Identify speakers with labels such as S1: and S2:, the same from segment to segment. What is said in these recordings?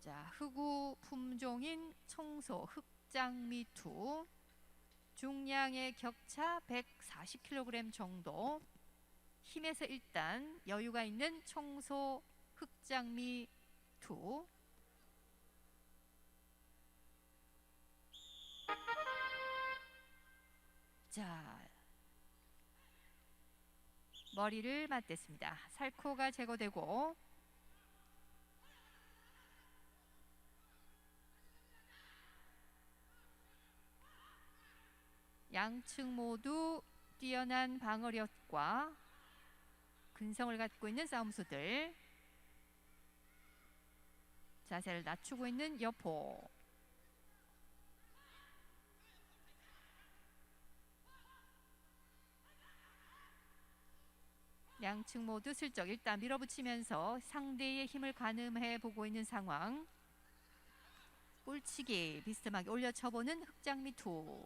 S1: 자, 흑우 품종인 청소 흑장미투, 중량의 격차 140kg 정도, 힘에서 일단 여유가 있는 청소 흑장미투. 자, 머리를 맞댔습니다. 살코가 제거되고 양측 모두 뛰어난 방어력과 근성을 갖고 있는 싸움수들. 자세를 낮추고 있는 여포. 양측 모두 슬쩍 일단 밀어붙이면서 상대의 힘을 가늠해 보고 있는 상황. 뿔치기 비스듬하게 올려쳐보는 흑장미투.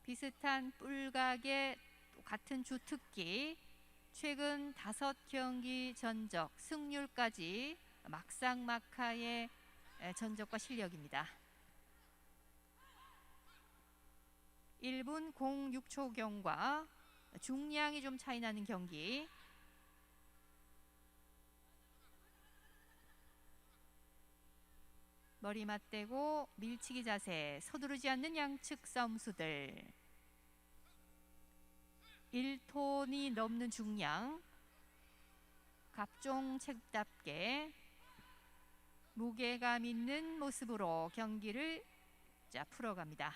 S1: 비슷한 뿔각의 같은 주특기, 최근 5경기 전적 승률까지 막상막하의 전적과 실력입니다. 1분 06초경과 중량이 좀 차이나는 경기. 머리 맞대고 밀치기 자세, 서두르지 않는 양측 싸움수들. 1톤이 넘는 중량, 갑종책답게 무게감 있는 모습으로 경기를 풀어갑니다.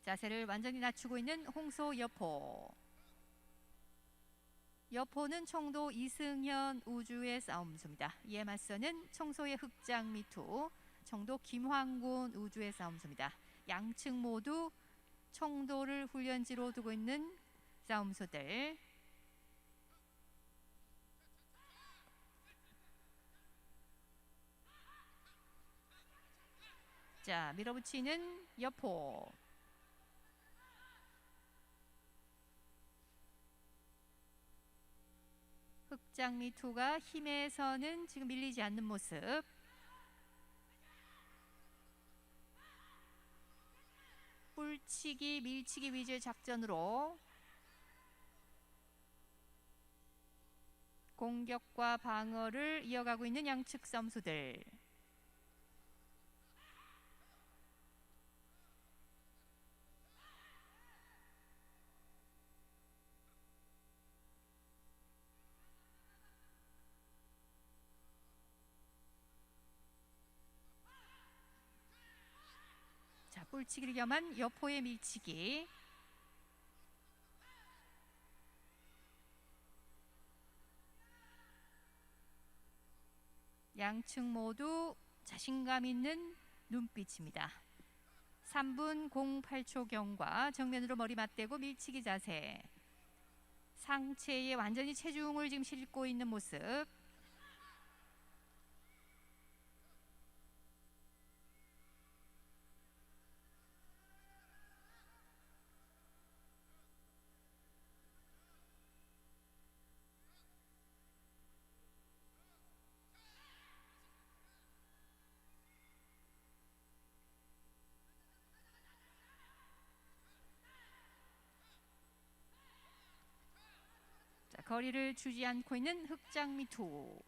S1: 자세를 완전히 낮추고 있는 홍소 여포. 여포는 청도 이승현 우주의 싸움수입니다. 이에 맞서는 청소의 흑장미투, 청도 김황군 우주의 싸움수입니다. 양측 모두 청도를 훈련지로 두고 있는 싸움수들. 자, 밀어붙이는 여포. 흑장미투가 힘에서는 지금 밀리지 않는 모습. 뿔치기, 밀치기 위주의 작전으로 공격과 방어를 이어가고 있는 양측 싸움수들. 자, 뿔치기를 겸한 여포의 밀치기. 양측 모두 자신감 있는 눈빛입니다. 3분 08초경과 정면으로 머리 맞대고 밀치기 자세. 상체에 완전히 체중을 지금 싣고 있는 모습. 자, 거리를 주지 않고 있는 흑장미투.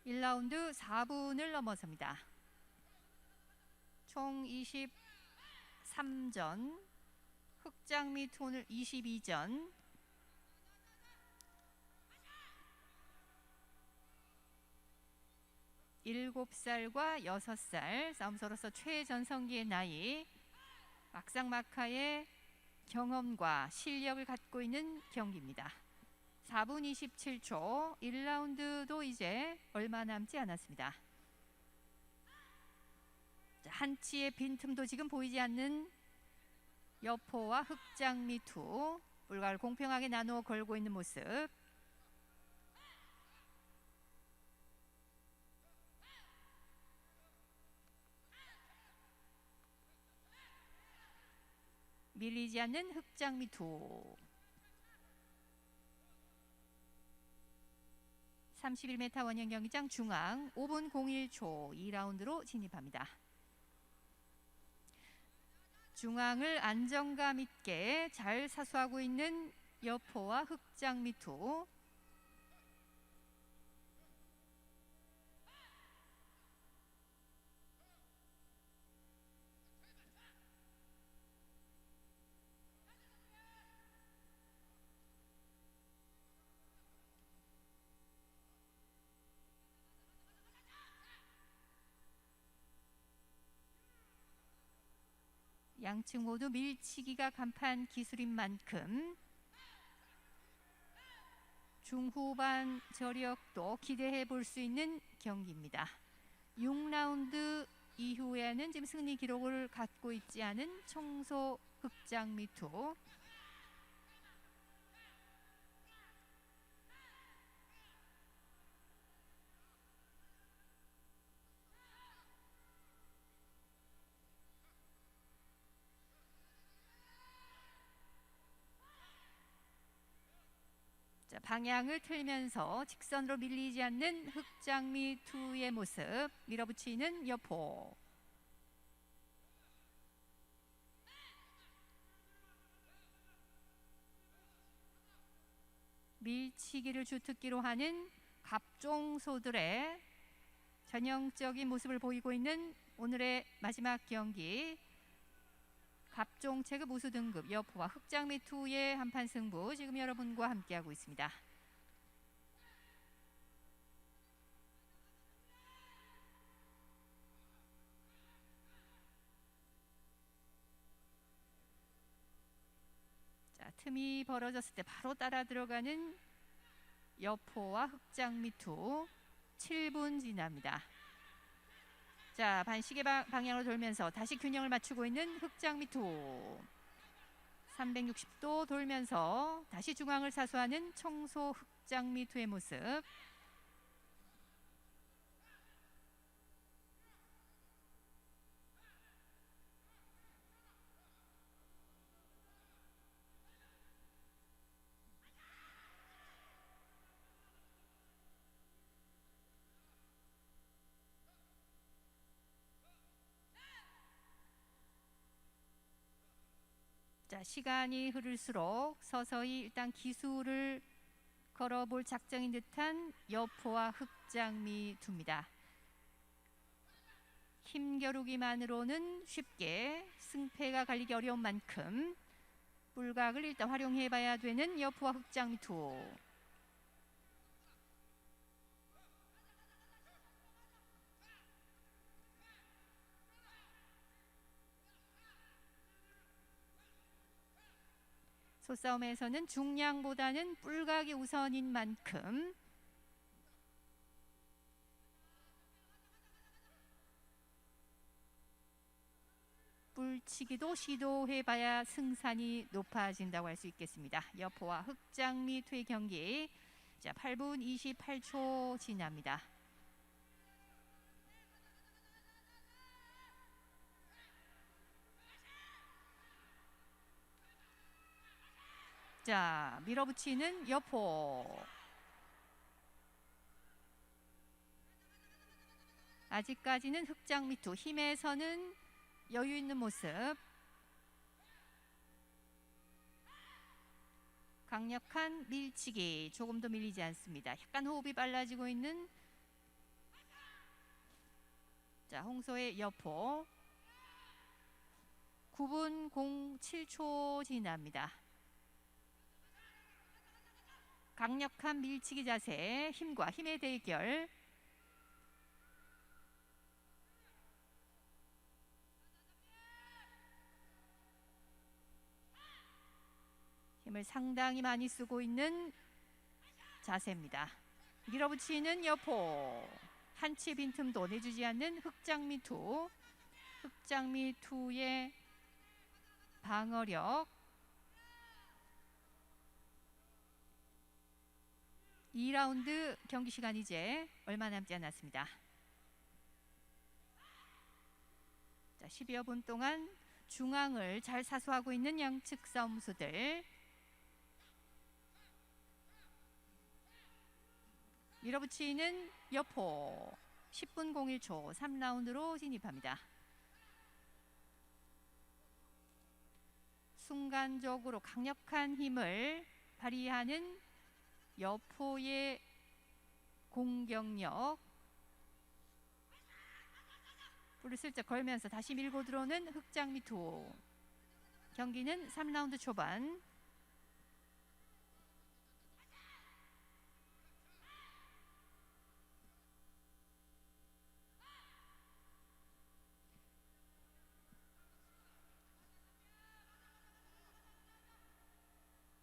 S1: (1라운드) 4분을 넘어섭니다. 총 23전, 흑장미투 22전. 일곱 살과 6살 싸움서로서 최전성기의 나이, 막상막하의 경험과 실력을 갖고 있는 경기입니다. 4분 27초, 1라운드도 이제 얼마 남지 않았습니다. 한치의 빈틈도 지금 보이지 않는 여포와 흑장미투. 뿔각을 공평하게 나누어 걸고 있는 모습. 밀리지 않는 흑장미투. 31m 원형 경기장 중앙 5분 01초 2라운드로 진입합니다. 중앙을 안정감 있게 잘 사수하고 있는 여포와 흑장미투. 양측 모두 밀치기가 간판 기술인 만큼 중후반 저력도 기대해 볼 수 있는 경기입니다. 6라운드 이후에는 지금 승리 기록을 갖고 있지 않은 청소 흑장미투. 자, 방향을 틀면서 직선으로 밀리지 않는 흑장미투의 모습. 밀어붙이는 여포. 밀치기를 주특기로 하는 갑종소들의 전형적인 모습을 보이고 있는 오늘의 마지막 경기. 갑종 체급 우수 등급 여포와 흑장미투의 한판 승부 지금 여러분과 함께하고 있습니다. 자, 틈이 벌어졌을 때 바로 따라 들어가는 여포와 흑장미투. 7분 지납니다. 자, 반시계 방향으로 돌면서 다시 균형을 맞추고 있는 흑장미투. 360도 돌면서 다시 중앙을 사수하는 청소 흑장미투의 모습. 자, 시간이 흐를수록 서서히 일단 기술을 걸어볼 작정인 듯한 여포와 흑장미투입니다. 힘겨루기만으로는 쉽게 승패가 갈리기 어려운 만큼 뿔각을 일단 활용해봐야 되는 여포와 흑장미투. 소싸움에서는 중량보다는 뿔각이 우선인 만큼 뿔치기도 시도해봐야 승산이 높아진다고 할 수 있겠습니다. 여포와 흑장미투의 경기. 자, 8분 28초 지납니다. 자, 밀어붙이는 여포. 아직까지는 흑장미투 힘에서는 여유 있는 모습. 강력한 밀치기. 조금 더 밀리지 않습니다. 약간 호흡이 빨라지고 있는 자, 홍소의 여포. 9분 07초 지납니다. 강력한 밀치기 자세, 힘과 힘의 대결. 힘을 상당히 많이 쓰고 있는 자세입니다. 밀어붙이는 여포. 한치 빈틈도 내주지 않는 흑장미투. 흑장미투의 방어력. 2라운드 경기 시간 이제 얼마 남지 않았습니다. 자, 10여 분 동안 중앙을 잘 사수하고 있는 양측 싸움수들. 밀어붙이는 여포. 10분 01초 3라운드로 진입합니다. 순간적으로 강력한 힘을 발휘하는 여포의 공격력. 볼을 슬쩍 걸면서 다시 밀고 들어오는 흑장미투. 경기는 3라운드 초반.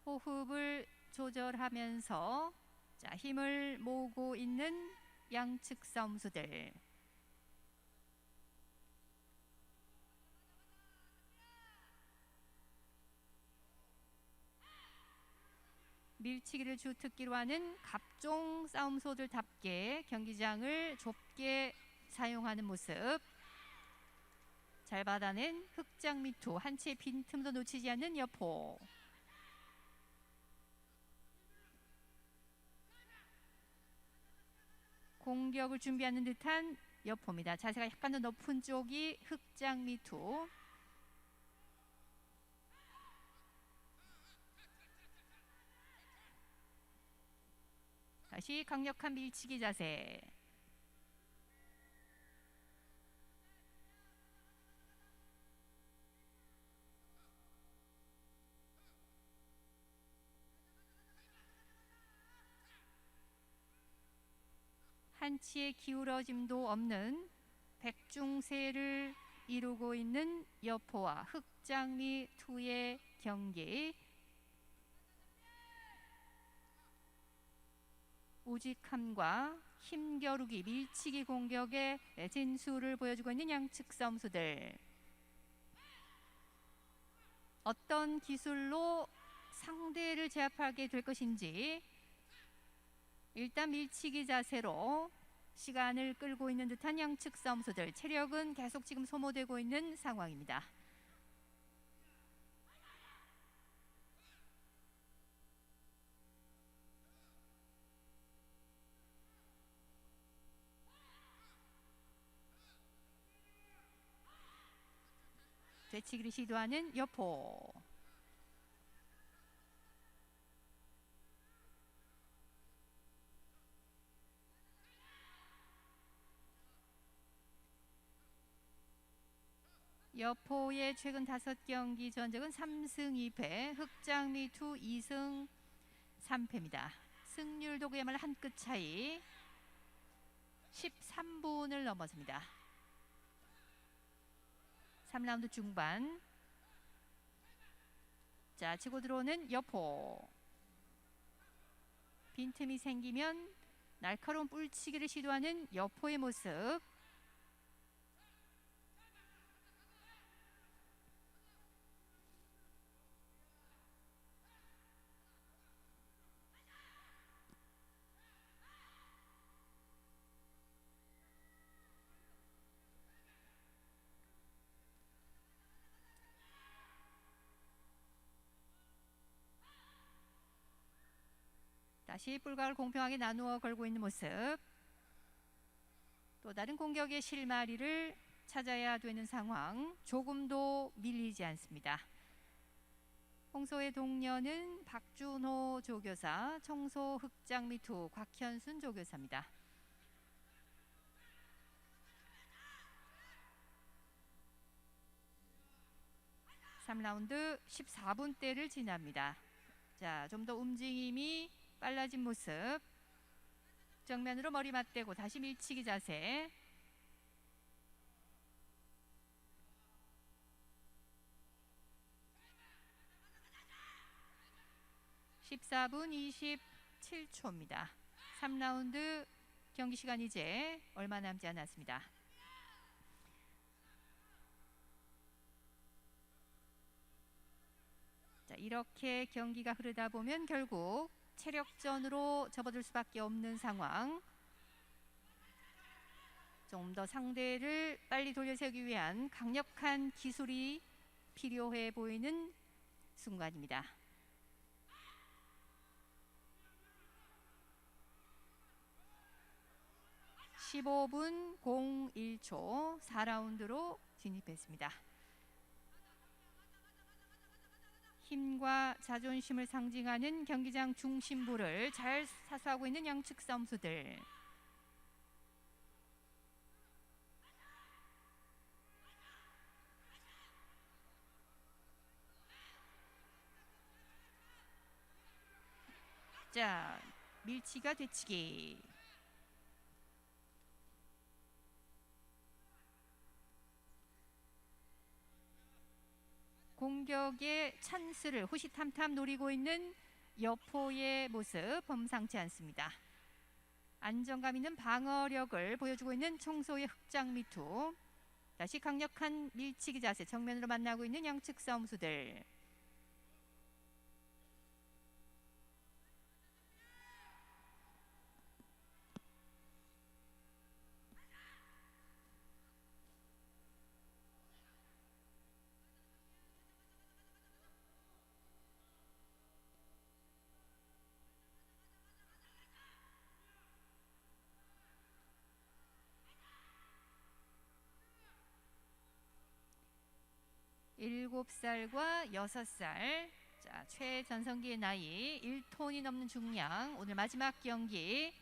S1: 호흡을 조절하면서 자, 힘을 모으고 있는 양측 싸움수들. 밀치기를 주특기로 하는 갑종 싸움소들답게 경기장을 좁게 사용하는 모습. 잘 받아낸 흑장미투. 한 채의 빈틈도 놓치지 않는 여포. 공격을 준비하는 듯한 여포입니다. 자세가 약간 더 높은 쪽이 흑장미투. 다시 강력한 밀치기 자세. 한치의 기울어짐도 없는 백중세를 이루고 있는 여포와 흑장미투의 경기. 우직함과 힘겨루기, 밀치기 공격의 진수를 보여주고 있는 양측 싸움수들. 어떤 기술로 상대를 제압하게 될 것인지. 일단 밀치기 자세로 시간을 끌고 있는 듯한 양측 싸움수들. 체력은 계속 지금 소모되고 있는 상황입니다. 되치기를 시도하는 여포. 여포의 최근 5경기 전적은 3승 2패, 흑장미투 2승 3패입니다. 승률도 그야말로 한 끗 차이. 13분을 넘어섭니다. 3라운드 중반. 자, 치고 들어오는 여포. 빈틈이 생기면 날카로운 뿔치기를 시도하는 여포의 모습. 다시 뿔각을 공평하게 나누어 걸고 있는 모습. 또 다른 공격의 실마리를 찾아야 되는 상황. 조금도 밀리지 않습니다. 홍소의 동료는 박준호 조교사, 청소 흑장미투 곽현순 조교사입니다. (3라운드) 14분대를 지납니다. 자, 좀 더 움직임이 빨라진 모습. 정면으로 머리 맞대고 다시 밀치기 자세. (14분 27초입니다) 3라운드 경기 시간 이제 얼마 남지 않았습니다. 자, 이렇게 경기가 흐르다 보면 결국 체력전으로 접어들 수밖에 없는 상황. 좀 더 상대를 빨리 돌려세우기 위한 강력한 기술이 필요해 보이는 순간입니다. 15분 01초 4라운드로 진입했습니다. 힘과 자존심을 상징하는 경기장 중심부를 잘 사수하고 있는 양측 선수들. 자, 밀치가 되치기. 공격의 찬스를 호시탐탐 노리고 있는 여포의 모습 범상치 않습니다. 안정감 있는 방어력을 보여주고 있는 청소의 흑장미투. 다시 강력한 밀치기 자세 정면으로 만나고 있는 양측 싸움수들. 일곱 살과 6살. 자, 최전성기의 나이 1톤이 넘는 중량. 오늘 마지막 경기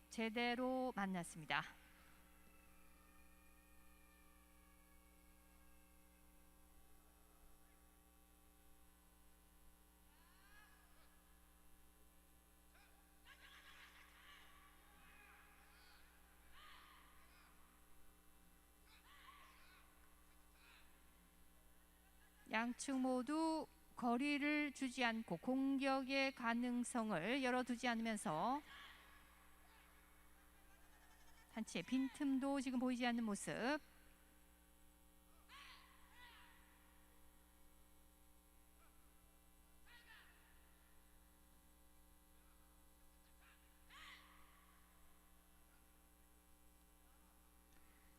S1: 제대로 만났습니다. 양측 모두 거리를 주지 않고 공격의 가능성을 열어두지 않으면서 한치의 빈틈도 지금 보이지 않는 모습.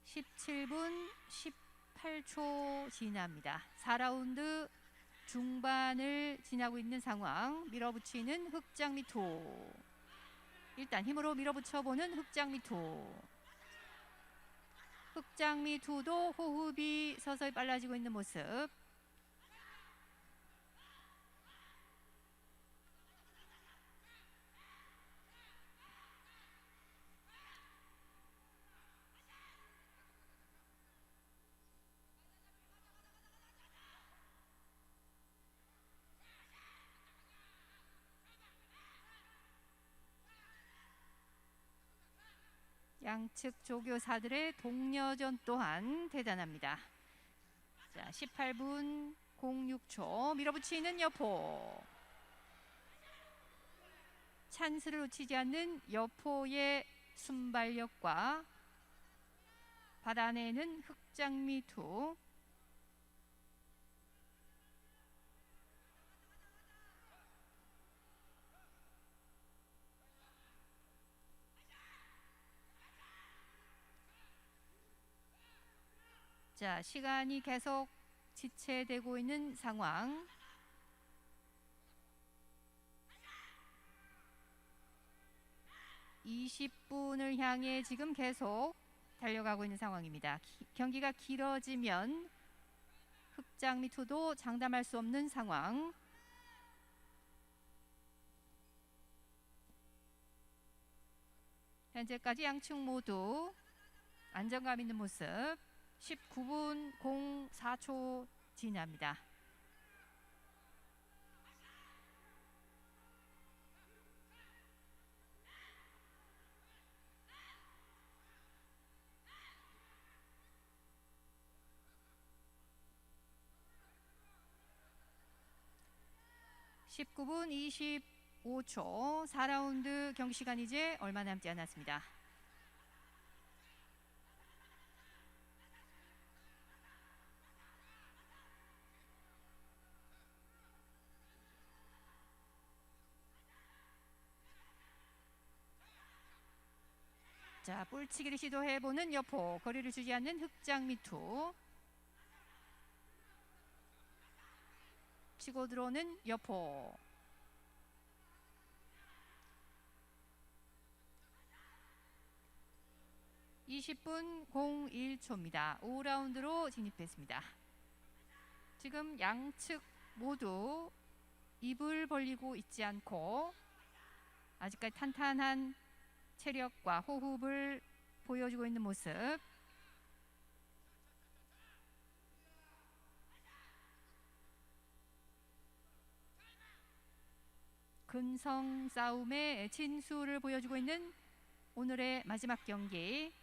S1: (17분 18초) 지납니다. 4라운드 중반을 지나고 있는 상황. 밀어붙이는 흑장미투. 일단 힘으로 밀어붙여보는 흑장미투. 흑장미투도 호흡이 서서히 빨라지고 있는 모습. 양측 조교사들의 동료전 또한 대단합니다. 자, 18분 06초 밀어붙이는 여포. 찬스를 놓치지 않는 여포의 순발력과 받아내는 흑장미투. 자, 시간이 계속 지체되고 있는 상황. (20분을) 향해 지금 계속 달려가고 있는 상황입니다. 경기가 길어지면 흑장미투도 장담할 수 없는 상황. 현재까지 양측 모두 안정감 있는 모습. 19분 04초 지납니다. (19분 25초) 4라운드 경기 시간 이제 얼마 남지 않았습니다. 자, 볼치기를 시도해보는 여포. 거리를 주지 않는 흑장미투. 치고 들어오는 여포. (20분 01초입니다) 5라운드로 진입했습니다. 지금 양측 모두 입을 벌리고 있지 않고 아직까지 탄탄한 체력과 호흡을 보여주고 있는 모습. 근성 싸움의 진수를 보여주고 있는 오늘의 마지막 경기.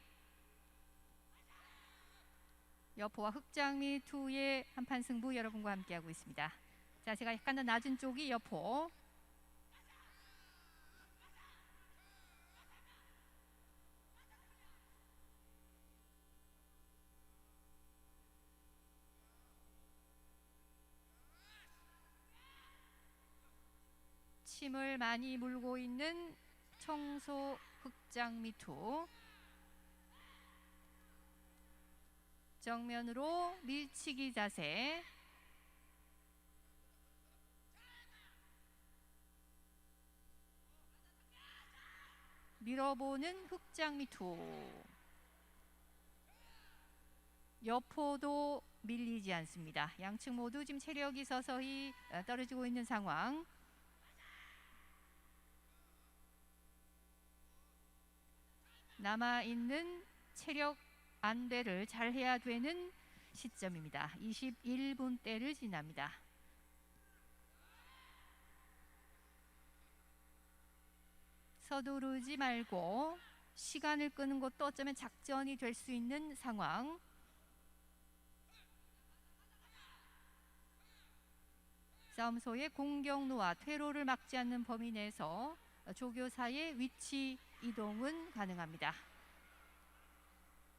S1: 여포와 흑장미투의 한판 승부 여러분과 함께하고 있습니다. 자세가 약간 더 낮은 쪽이 여포. 침을 많이 물고 있는 청소 흑장미투. 정면으로 밀치기 자세. 밀어보는 흑장미투. 여포도 밀리지 않습니다. 양측 모두 지금 체력이 서서히 떨어지고 있는 상황. 남아있는 체력 안배를 잘 해야 되는 시점입니다. 21분대를 지납니다. 서두르지 말고 시간을 끄는 것도 어쩌면 작전이 될 수 있는 상황. 싸움소의 공격로와 퇴로를 막지 않는 범위 내에서 조교사의 위치 이동은 가능합니다.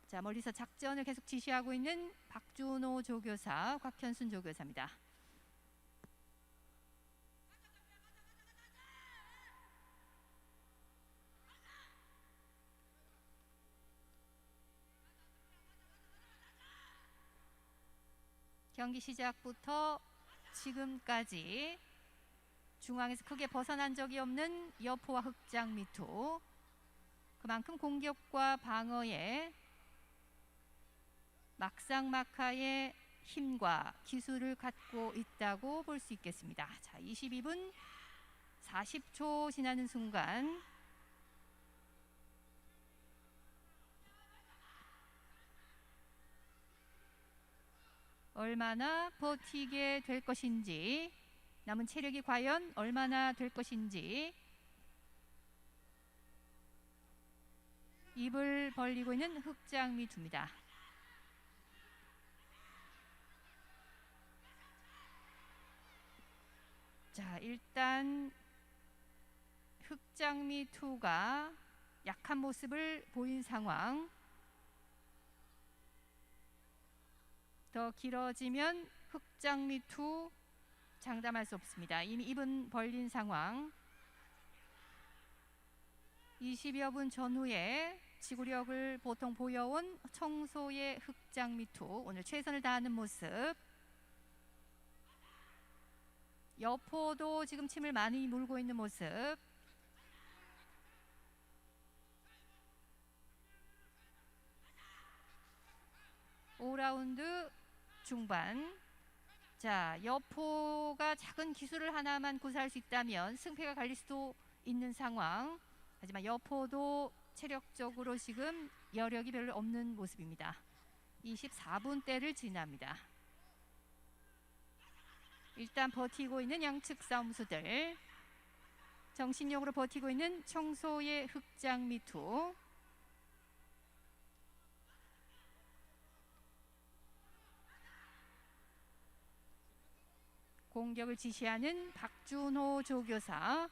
S1: 자, 멀리서 작전을 계속 지시하고 있는 박준호 조교사, 곽현순 조교사입니다. 경기 시작부터 지금까지 중앙에서 크게 벗어난 적이 없는 여포와 흑장미투. 그만큼 공격과 방어에 막상막하의 힘과 기술을 갖고 있다고 볼 수 있겠습니다. 자, 22분 40초 지나는 순간 얼마나 버티게 될 것인지, 남은 체력이 과연 얼마나 될 것인지. 입을 벌리고 있는 흑장미투입니다. 자, 일단 흑장미투가 약한 모습을 보인 상황. 더 길어지면 흑장미투 장담할 수 없습니다. 이미 입은 벌린 상황. 20여 분 전후에 지구력을 보통 보여온 청소의 흑장미투, 오늘 최선을 다하는 모습. 여포도 지금 침을 많이 물고 있는 모습. (5라운드) 중반. 자, 여포가 작은 기술을 하나만 구사할 수 있다면 승패가 갈릴 수도 있는 상황. 하지만 여포도 체력적으로 지금 여력이 별로 없는 모습입니다. 24분대를 지납니다. 일단 버티고 있는 양측 싸움수들. 정신력으로 버티고 있는 청소의 흑장미투. 공격을 지시하는 박준호 조교사.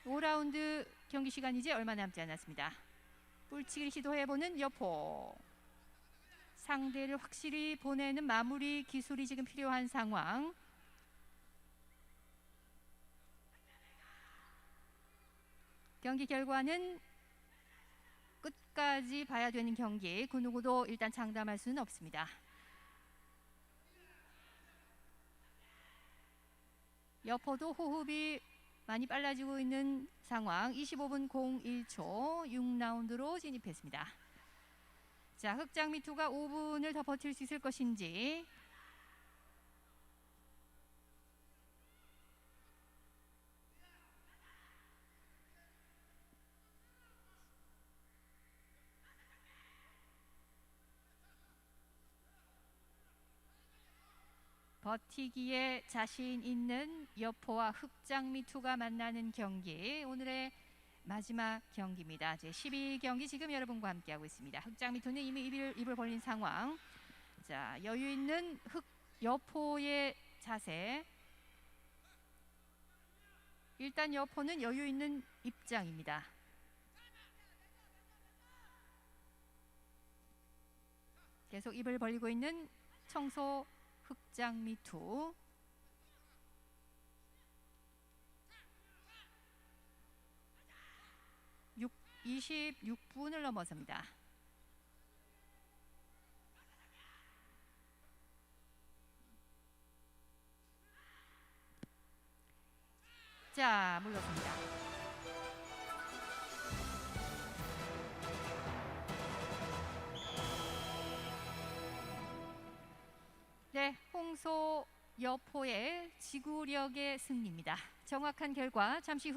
S1: 5라운드 경기 시간이 이제 얼마 남지 않았습니다. 뿔치기를 시도해보는 여포. 상대를 확실히 보내는 마무리 기술이 지금 필요한 상황. 경기 결과는 끝까지 봐야 되는 경기. 그 누구도 일단 장담할 수는 없습니다. 여포도 호흡이 많이 빨라지고 있는 상황. 25분 01초 6라운드로 진입했습니다. 자, 흑장미투가 5분을 더 버틸 수 있을 것인지. 버티기에 자신 있는 여포와 흑장미투가 만나는 경기. 오늘의 마지막 경기입니다. 제 12경기 지금 여러분과 함께하고 있습니다. 흑장미투는 이미 입을 벌린 상황. 자, 여유 있는 여포의 자세. 일단 여포는 여유 있는 입장입니다. 계속 입을 벌리고 있는 청소 흑장미투. 26분을 넘어섭니다. 자, 물러섭니다. 네, 홍소 여포의 지구력의 승리입니다. 정확한 결과 잠시 후